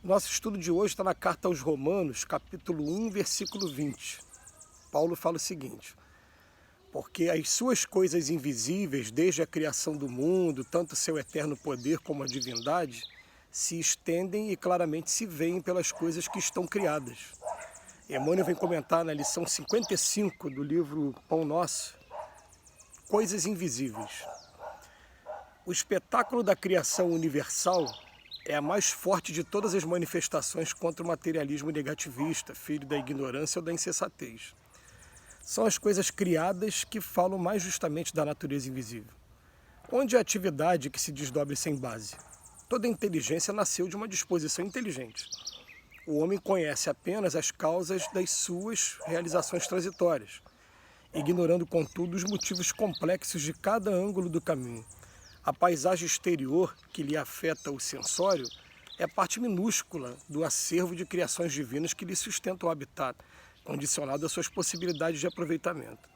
Nosso estudo de hoje está na carta aos Romanos, capítulo 1, versículo 20. Paulo fala o seguinte: porque as suas coisas invisíveis, desde a criação do mundo, tanto seu eterno poder como a divindade, se estendem e claramente se veem pelas coisas que estão criadas. Emmanuel vem comentar na lição 55 do livro Pão Nosso, coisas invisíveis. O espetáculo da criação universal é a mais forte de todas as manifestações contra o materialismo negativista, filho da ignorância ou da insensatez. São as coisas criadas que falam mais justamente da natureza invisível. Onde a atividade que se desdobre sem base? Toda inteligência nasceu de uma disposição inteligente. O homem conhece apenas as causas das suas realizações transitórias, ignorando, contudo, os motivos complexos de cada ângulo do caminho. A paisagem exterior que lhe afeta o sensório é parte minúscula do acervo de criações divinas que lhe sustenta o habitat, condicionado às suas possibilidades de aproveitamento.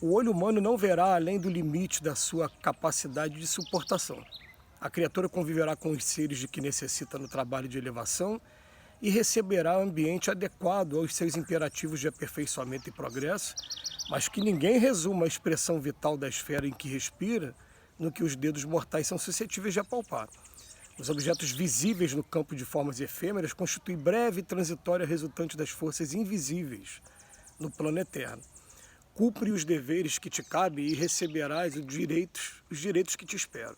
O olho humano não verá além do limite da sua capacidade de suportação. A criatura conviverá com os seres de que necessita no trabalho de elevação e receberá ambiente adequado aos seus imperativos de aperfeiçoamento e progresso, mas que ninguém resuma a expressão vital da esfera em que respira no que os dedos mortais são suscetíveis de apalpar. Os objetos visíveis no campo de formas efêmeras constituem breve e transitória resultante das forças invisíveis no plano eterno. Cumpre os deveres que te cabem e receberás os direitos que te esperam.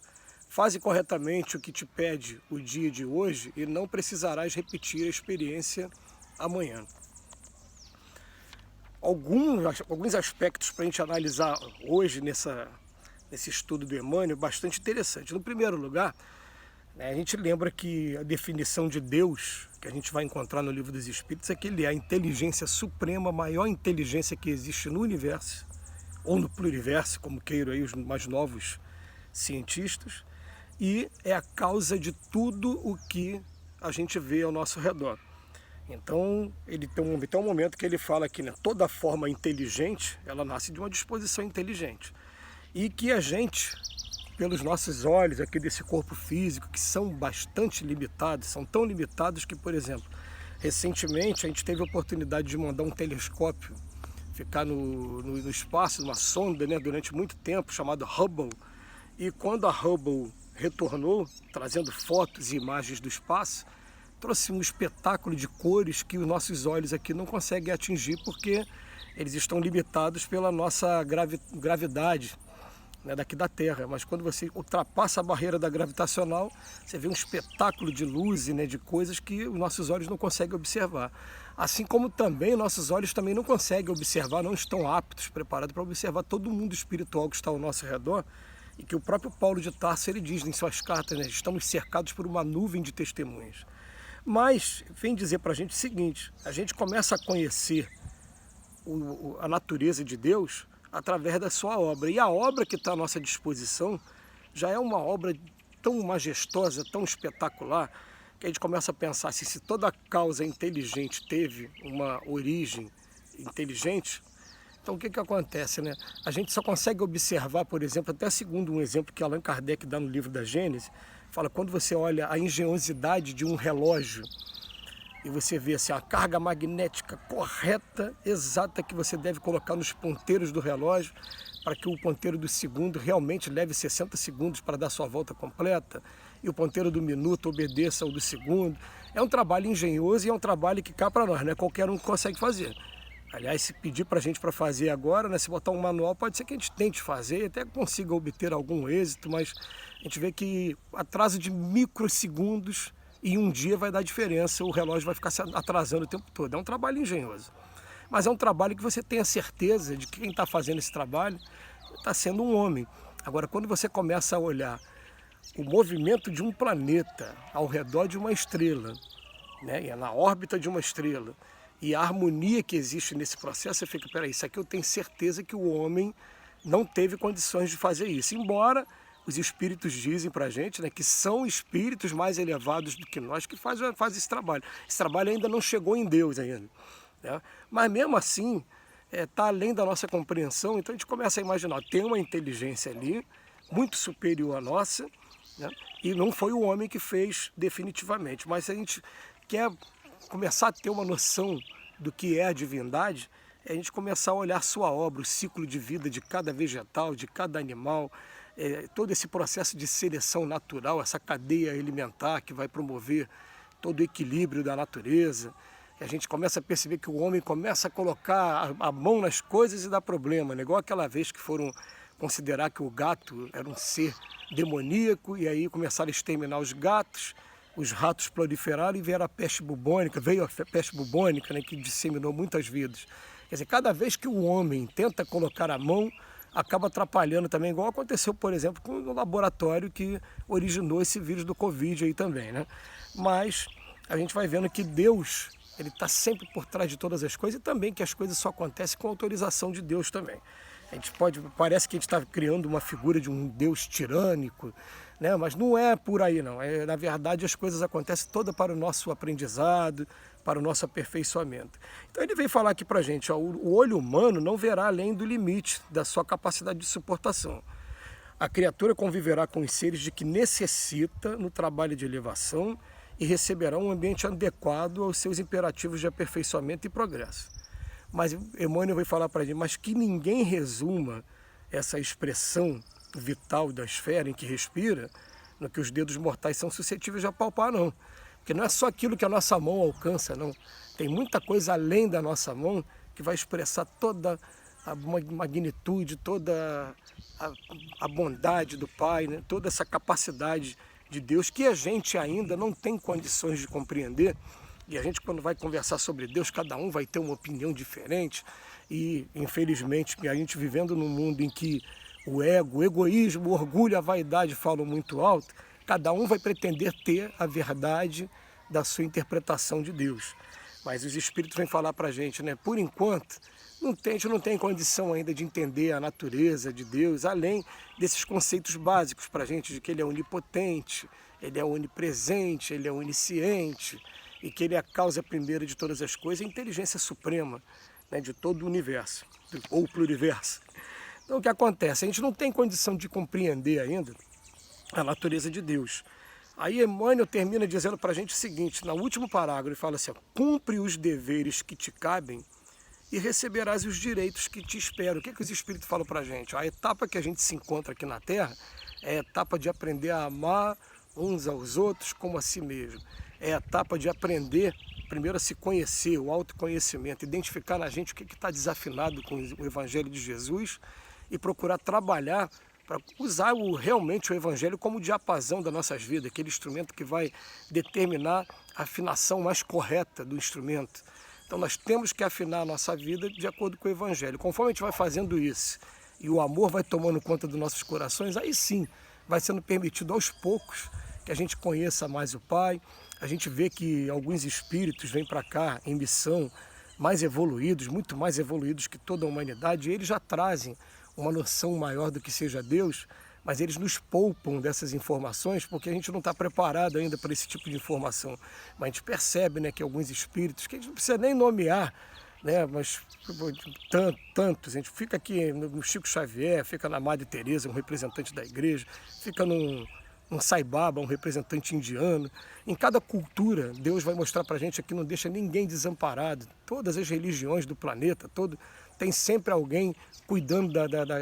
Faze corretamente o que te pede o dia de hoje e não precisarás repetir a experiência amanhã. Alguns aspectos para a gente analisar hoje nesse estudo do Emmanuel bastante interessante. No primeiro lugar, a gente lembra que a definição de Deus que a gente vai encontrar no Livro dos Espíritos é que ele é a inteligência suprema, a maior inteligência que existe no universo, ou no pluriverso, como queiram aí os mais novos cientistas, e é a causa de tudo o que a gente vê ao nosso redor. Então, ele tem um momento que ele fala que, né, toda forma inteligente, ela nasce de uma disposição inteligente. E que a gente, pelos nossos olhos aqui desse corpo físico, que são bastante limitados, são tão limitados que, por exemplo, recentemente a gente teve a oportunidade de mandar um telescópio ficar no espaço, numa sonda, né, durante muito tempo, chamado Hubble. E quando a Hubble retornou, trazendo fotos e imagens do espaço, trouxe um espetáculo de cores que os nossos olhos aqui não conseguem atingir porque eles estão limitados pela nossa gravidade, né, daqui da Terra. Mas quando você ultrapassa a barreira da gravitacional, você vê um espetáculo de luz, né, de coisas que os nossos olhos não conseguem observar. Assim como também nossos olhos também não conseguem observar, não estão aptos, preparados para observar todo o mundo espiritual que está ao nosso redor, e que o próprio Paulo de Tarso ele diz em suas cartas, né, estamos cercados por uma nuvem de testemunhas. Mas vem dizer para a gente o seguinte: a gente começa a conhecer a natureza de Deus através da sua obra. E a obra que está à nossa disposição já é uma obra tão majestosa, tão espetacular, que a gente começa a pensar assim, se toda causa inteligente teve uma origem inteligente, então o que acontece, né? A gente só consegue observar, por exemplo, até segundo um exemplo que Allan Kardec dá no livro da Gênese, fala quando você olha a engenhosidade de um relógio, e você vê assim, a carga magnética correta, exata, que você deve colocar nos ponteiros do relógio para que o ponteiro do segundo realmente leve 60 segundos para dar sua volta completa e o ponteiro do minuto obedeça ao do segundo. É um trabalho engenhoso e é um trabalho que cá para nós, não é qualquer um que consegue fazer. Aliás, se pedir para a gente para fazer agora, né, se botar um manual, pode ser que a gente tente fazer e até consiga obter algum êxito, mas a gente vê que atraso de microsegundos e um dia vai dar diferença, o relógio vai ficar se atrasando o tempo todo. É um trabalho engenhoso, mas é um trabalho que você tem a certeza de que quem está fazendo esse trabalho está sendo um homem. Agora, quando você começa a olhar o movimento de um planeta ao redor de uma estrela, né, na órbita de uma estrela, e a harmonia que existe nesse processo, você fica, peraí, isso aqui eu tenho certeza que o homem não teve condições de fazer isso, embora os espíritos dizem para a gente, né, que são espíritos mais elevados do que nós que fazem esse trabalho. Esse trabalho ainda não chegou em Deus ainda, né? Mas mesmo assim, está além da nossa compreensão, então a gente começa a imaginar, tem uma inteligência ali, muito superior à nossa, né? E não foi o homem que fez definitivamente, mas a gente quer começar a ter uma noção do que é a divindade, é a gente começar a olhar sua obra, o ciclo de vida de cada vegetal, de cada animal, todo esse processo de seleção natural, essa cadeia alimentar que vai promover todo o equilíbrio da natureza. E a gente começa a perceber que o homem começa a colocar a mão nas coisas e dá problema, né? Igual aquela vez que foram considerar que o gato era um ser demoníaco e aí começaram a exterminar os gatos, os ratos proliferaram e veio a peste bubônica, né, que disseminou muitas vidas. Quer dizer, cada vez que o homem tenta colocar a mão, acaba atrapalhando também, igual aconteceu, por exemplo, com o laboratório que originou esse vírus do Covid aí também, né? Mas a gente vai vendo que Deus, ele está sempre por trás de todas as coisas e também que as coisas só acontecem com a autorização de Deus também. A gente parece que a gente está criando uma figura de um Deus tirânico, né? Mas não é por aí não. Na verdade, as coisas acontecem todas para o nosso aprendizado, para o nosso aperfeiçoamento. Então ele vem falar aqui para a gente, ó, o olho humano não verá além do limite da sua capacidade de suportação. A criatura conviverá com os seres de que necessita no trabalho de elevação e receberá um ambiente adequado aos seus imperativos de aperfeiçoamento e progresso. Mas Emmanuel vai falar para a gente, mas que ninguém resuma essa expressão vital da esfera em que respira, no que os dedos mortais são suscetíveis de apalpar, não. Porque não é só aquilo que a nossa mão alcança, não. Tem muita coisa além da nossa mão que vai expressar toda a magnitude, toda a bondade do Pai, né? Toda essa capacidade de Deus que a gente ainda não tem condições de compreender. E a gente, quando vai conversar sobre Deus, cada um vai ter uma opinião diferente. E, infelizmente, a gente vivendo num mundo em que o ego, o egoísmo, o orgulho, a vaidade falam muito alto, cada um vai pretender ter a verdade da sua interpretação de Deus. Mas os Espíritos vêm falar para a gente, né? Por enquanto, a gente não tem condição ainda de entender a natureza de Deus, além desses conceitos básicos para a gente, de que Ele é onipotente, Ele é onipresente, Ele é onisciente, e que Ele é a causa primeira de todas as coisas, a inteligência suprema, né, de todo o universo, ou pluriverso. Então o que acontece? A gente não tem condição de compreender ainda a natureza de Deus. Aí Emmanuel termina dizendo para a gente o seguinte, no último parágrafo, ele fala assim, ó, cumpre os deveres que te cabem e receberás os direitos que te esperam. O que os Espíritos falam para a gente? A etapa que a gente se encontra aqui na Terra é a etapa de aprender a amar uns aos outros como a si mesmo. É a etapa de aprender, primeiro, a se conhecer, o autoconhecimento, identificar na gente o que está desafinado com o Evangelho de Jesus e procurar trabalhar para usar realmente o Evangelho como diapasão das nossas vidas, aquele instrumento que vai determinar a afinação mais correta do instrumento. Então nós temos que afinar a nossa vida de acordo com o Evangelho. Conforme a gente vai fazendo isso e o amor vai tomando conta dos nossos corações, aí sim vai sendo permitido aos poucos que a gente conheça mais o Pai. A gente vê que alguns espíritos vêm para cá em missão mais evoluídos, muito mais evoluídos que toda a humanidade, e eles já trazem uma noção maior do que seja Deus, mas eles nos poupam dessas informações porque a gente não está preparado ainda para esse tipo de informação. Mas a gente percebe, né, que alguns espíritos, que a gente não precisa nem nomear, né, mas tantos, a gente fica aqui no Chico Xavier, fica na Madre Teresa, um representante da igreja, fica num Sai Baba, um representante indiano. Em cada cultura, Deus vai mostrar para a gente que não deixa ninguém desamparado. Todas as religiões do planeta, tem sempre alguém cuidando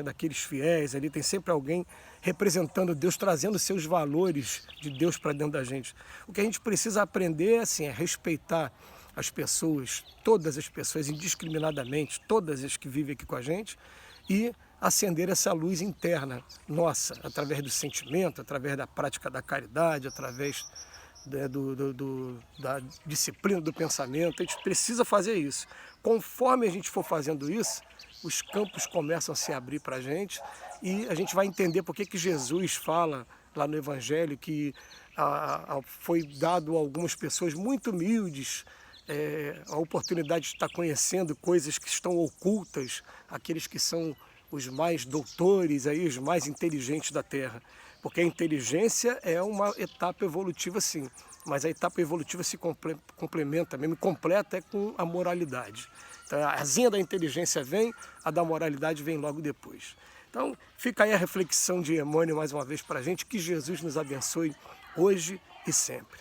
daqueles fiéis ali, tem sempre alguém representando Deus, trazendo seus valores de Deus para dentro da gente. O que a gente precisa aprender assim, é respeitar as pessoas, todas as pessoas indiscriminadamente, todas as que vivem aqui com a gente, e acender essa luz interna nossa, através do sentimento, através da prática da caridade, através da disciplina do pensamento. A gente precisa fazer isso. Conforme a gente for fazendo isso, os campos começam a se abrir para a gente e a gente vai entender por que Jesus fala lá no Evangelho que foi dado a algumas pessoas muito humildes a oportunidade de estar conhecendo coisas que estão ocultas, aqueles que são os mais doutores, aí, os mais inteligentes da Terra. Porque a inteligência é uma etapa evolutiva, sim, mas a etapa evolutiva se complementa, mesmo completa é com a moralidade. Então, a asinha da inteligência vem, a da moralidade vem logo depois. Então, fica aí a reflexão de Emmanuel mais uma vez para a gente, que Jesus nos abençoe hoje e sempre.